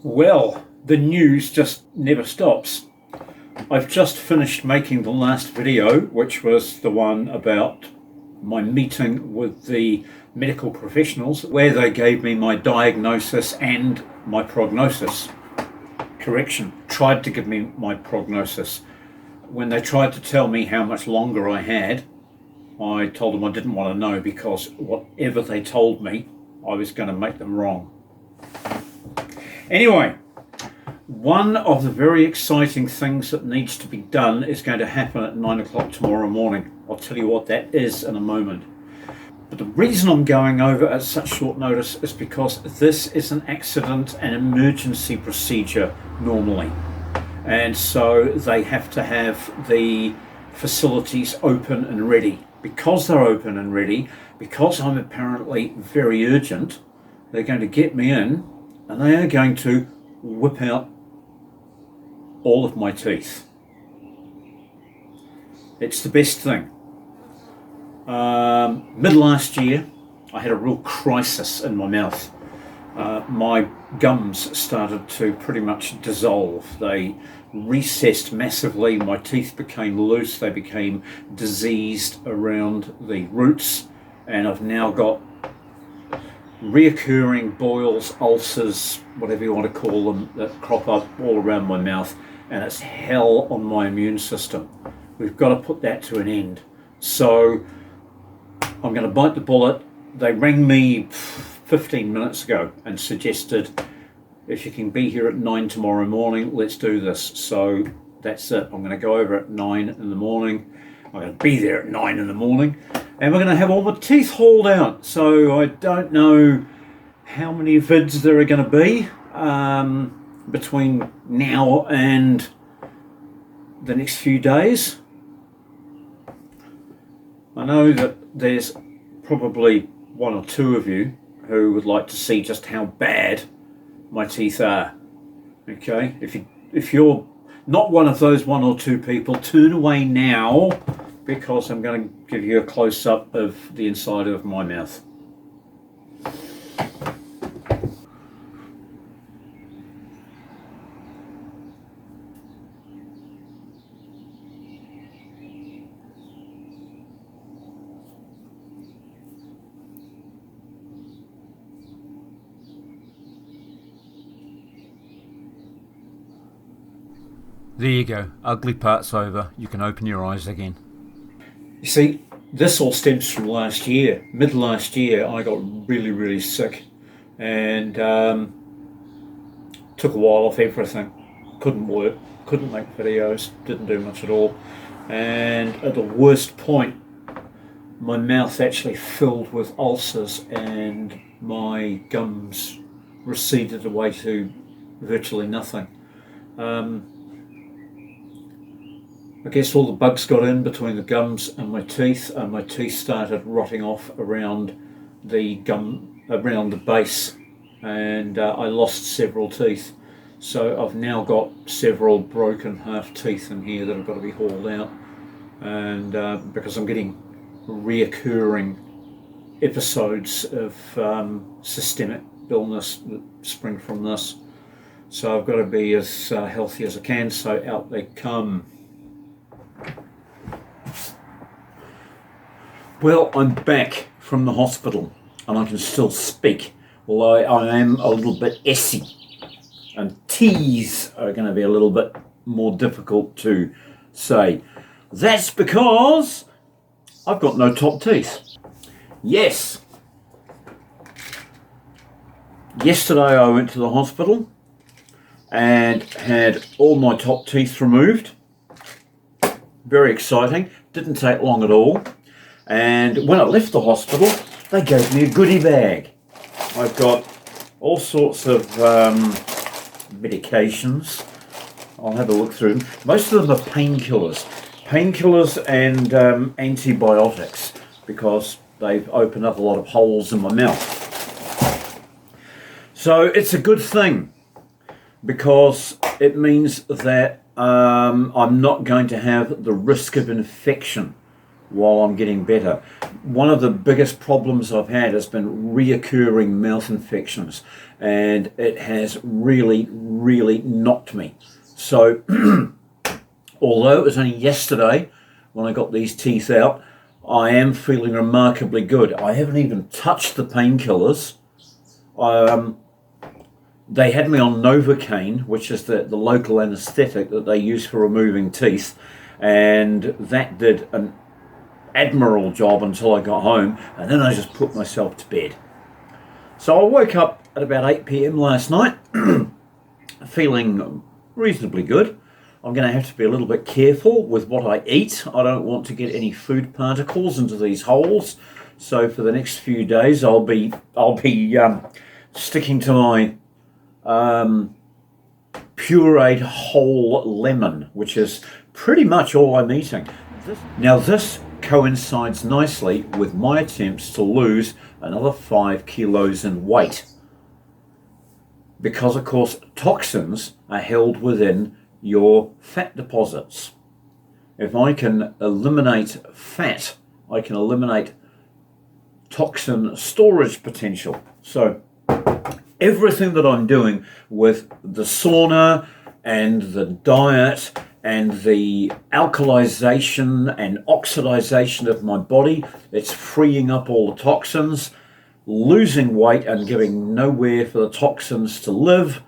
Well, the news just never stops. I've just finished making the last video, which was the one about my meeting with the medical professionals, where they gave me my diagnosis and my prognosis. Correction, tried to give me my prognosis. When they tried to tell me how much longer I had, I told them I didn't want to know, because whatever they told me, I was going to make them wrong. Anyway, one of the very exciting things that needs to be done is going to happen at 9 o'clock tomorrow morning. I'll tell you what that is in a moment. But the reason I'm going over at such short notice is because this is an accident and emergency procedure normally. And so they have to have the facilities open and ready. Because they're open and ready, because I'm apparently very urgent, they're going to get me in and they are going to whip out all of my teeth. It's the best thing. Mid last year, I had a real crisis in my mouth. My gums started to pretty much dissolve. They recessed massively. My teeth became loose. They became diseased around the roots, and I've now got reoccurring boils, ulcers, whatever you want to call them, that crop up all around my mouth, and it's hell on my immune system. We've got to put that to an end. So I'm going to bite the bullet. They rang me 15 minutes ago and suggested, if you can be here at 9 tomorrow morning, let's do this. So that's it. I'm going to go over at 9 in the morning. I'm going to be there at 9 in the morning, and we're going to have all my teeth hauled out. So I don't know how many vids there are going to be between now and the next few days. I know that there's probably one or two of you who would like to see just how bad my teeth are. Okay, if you're not one of those one or two people, turn away now, because I'm going to give you a close-up of the inside of my mouth. There you go, ugly part's over. You can open your eyes again. You see, this all stems from last year. Mid last year, I got really, really sick, and took a while off everything. Couldn't work, couldn't make videos, didn't do much at all. And at the worst point, my mouth actually filled with ulcers and my gums receded away to virtually nothing. I guess all the bugs got in between the gums and my teeth started rotting off around the base, and I lost several teeth. So I've now got several broken half teeth in here that have got to be hauled out, and because I'm getting reoccurring episodes of systemic illness that spring from this. So I've got to be as healthy as I can, so out they come. Well, I'm back from the hospital and I can still speak, although I am a little bit essy, and T's are going to be a little bit more difficult to say. That's because I've got no top teeth. Yes. Yesterday I went to the hospital and had all my top teeth removed. Very exciting. Didn't take long at all. And when I left the hospital, they gave me a goodie bag. I've got all sorts of medications. I'll have a look through them. Most of them are painkillers and antibiotics, because they've opened up a lot of holes in my mouth. So it's a good thing, because it means that I'm not going to have the risk of infection while I'm getting better. One of the biggest problems I've had has been reoccurring mouth infections, and it has really, really knocked me. So although it was only yesterday when I got these teeth out, I am feeling remarkably good. I haven't even touched the painkillers. They had me on Novocaine, which is the local anaesthetic that they use for removing teeth, and that did an admirable job until I got home, and then I just put myself to bed. So I woke up at about 8 p.m. last night, feeling reasonably good. I'm going to have to be a little bit careful with what I eat. I don't want to get any food particles into these holes. So for the next few days, I'll be sticking to my pureed whole lemon, which is pretty much all I'm eating. Now this coincides nicely with my attempts to lose another 5 kilos in weight, because of course toxins are held within your fat deposits. If I can eliminate fat, I can eliminate toxin storage potential. So everything that I'm doing with the sauna and the diet and the alkalization and oxidization of my body, it's freeing up all the toxins, losing weight and giving nowhere for the toxins to live,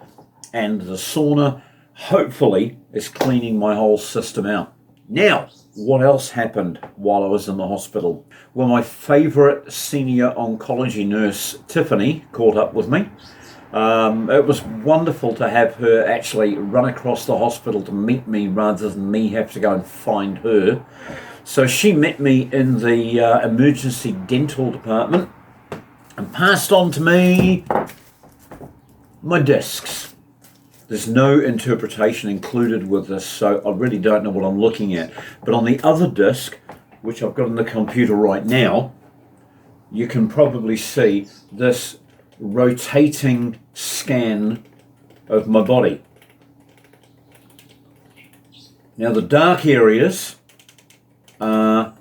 and the sauna hopefully is cleaning my whole system out. Now, what else happened while I was in the hospital? Well, my favorite senior oncology nurse, Tiffany, caught up with me. It was wonderful to have her actually run across the hospital to meet me rather than me have to go and find her. So she met me in the emergency dental department and passed on to me my discs. There's no interpretation included with this, so I really don't know what I'm looking at. But on the other disc, which I've got on the computer right now, you can probably see this rotating scan of my body. Now the dark areas are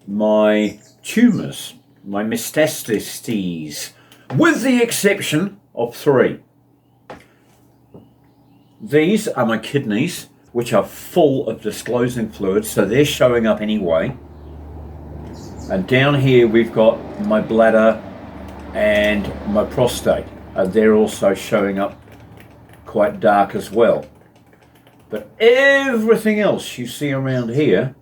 my tumours, my metastases, with the exception of 3. These are my kidneys, which are full of disclosing fluids, so they're showing up anyway. And down here we've got my bladder and my prostate. They're also showing up quite dark as well. But everything else you see around here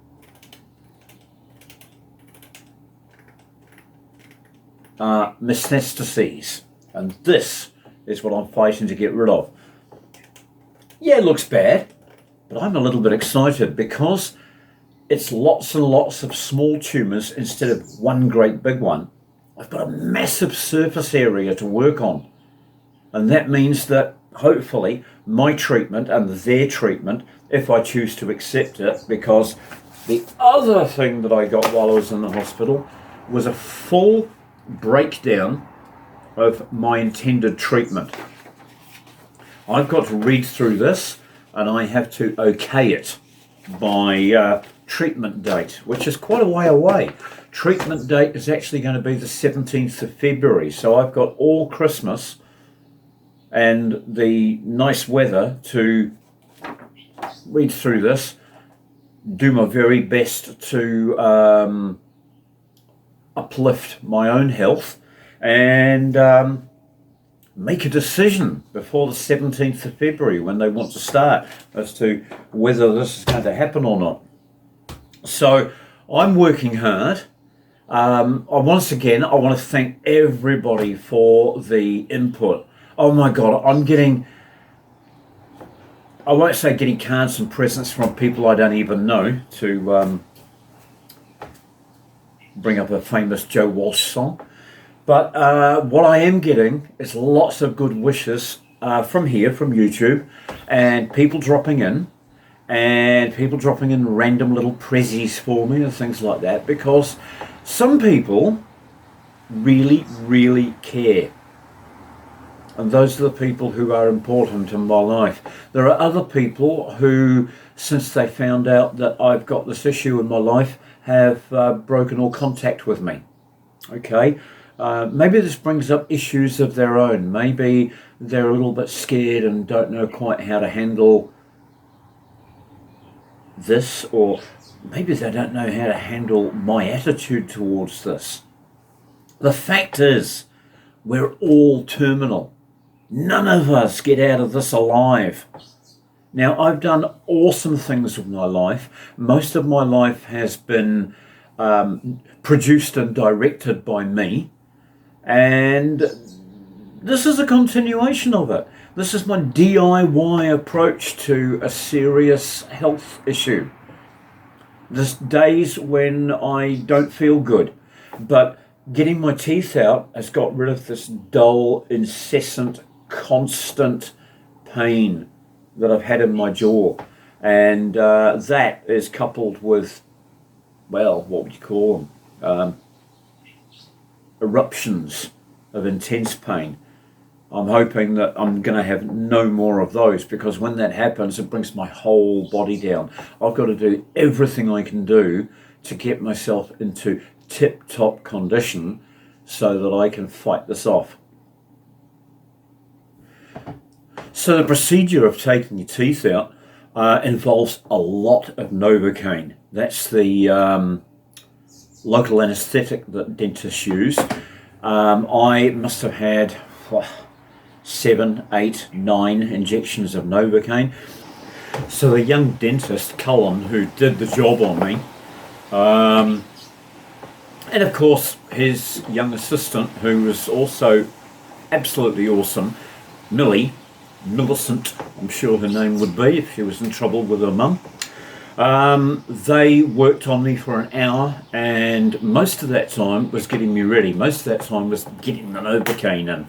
are metastases. And this is what I'm fighting to get rid of. Yeah, it looks bad, but I'm a little bit excited because it's lots and lots of small tumours instead of one great big one. I've got a massive surface area to work on. And that means that hopefully my treatment and their treatment, if I choose to accept it, because the other thing that I got while I was in the hospital was a full breakdown of my intended treatment. I've got to read through this and I have to okay it by treatment date, which is quite a way away. Treatment date is actually going to be the 17th of February, so I've got all Christmas and the nice weather to read through this, do my very best to uplift my own health, and make a decision before the 17th of February when they want to start as to whether this is going to happen or not. So I'm working hard. Once again, I want to thank everybody for the input. Oh my God, I'm getting, I won't say getting cards and presents from people I don't even know, to bring up a famous Joe Walsh song. But what I am getting is lots of good wishes from here, from YouTube, and people dropping in, random little prezzies for me and things like that, because some people really, really care. And those are the people who are important in my life. There are other people who, since they found out that I've got this issue in my life, have broken all contact with me. Okay, maybe this brings up issues of their own. Maybe they're a little bit scared and don't know quite how to handle this, or maybe they don't know how to handle my attitude towards this. The fact is, we're all terminal. None of us get out of this alive. Now, I've done awesome things with my life. Most of my life has been produced and directed by me. And this is a continuation of it. This is my DIY approach to a serious health issue. There's days when I don't feel good, but getting my teeth out has got rid of this dull, incessant, constant pain that I've had in my jaw. And that is coupled with, well, what would you call them? Eruptions of intense pain. I'm hoping that I'm going to have no more of those, because when that happens, it brings my whole body down. I've got to do everything I can do to get myself into tip-top condition so that I can fight this off. So the procedure of taking your teeth out involves a lot of Novocaine. That's the local anaesthetic that dentists use. I must have had 7, 8, 9 injections of Novocaine. So the young dentist, Cullen, who did the job on me, and of course his young assistant, who was also absolutely awesome, Millicent, I'm sure her name would be if she was in trouble with her mum. They worked on me for an hour, and most of that time was getting me ready. Most of that time was getting the Novocaine in.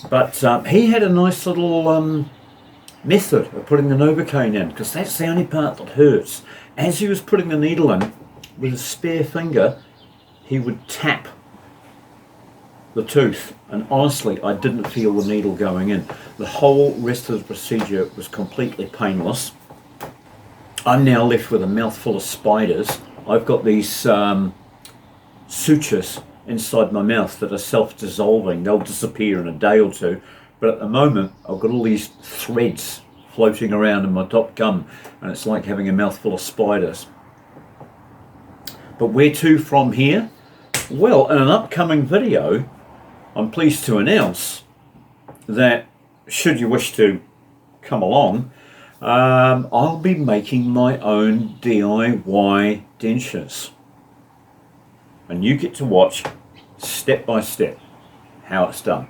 But he had a nice little method of putting the Novocaine in, because that's the only part that hurts. As he was putting the needle in, with his spare finger, he would tap the tooth, and honestly, I didn't feel the needle going in. The whole rest of the procedure was completely painless. I'm now left with a mouthful of spiders. I've got these sutures inside my mouth that are self-dissolving. They'll disappear in a day or two, but at the moment I've got all these threads floating around in my top gum, and it's like having a mouthful of spiders. But where to from here? Well, in an upcoming video, I'm pleased to announce that, should you wish to come along, I'll be making my own DIY dentures. And you get to watch step by step how it's done.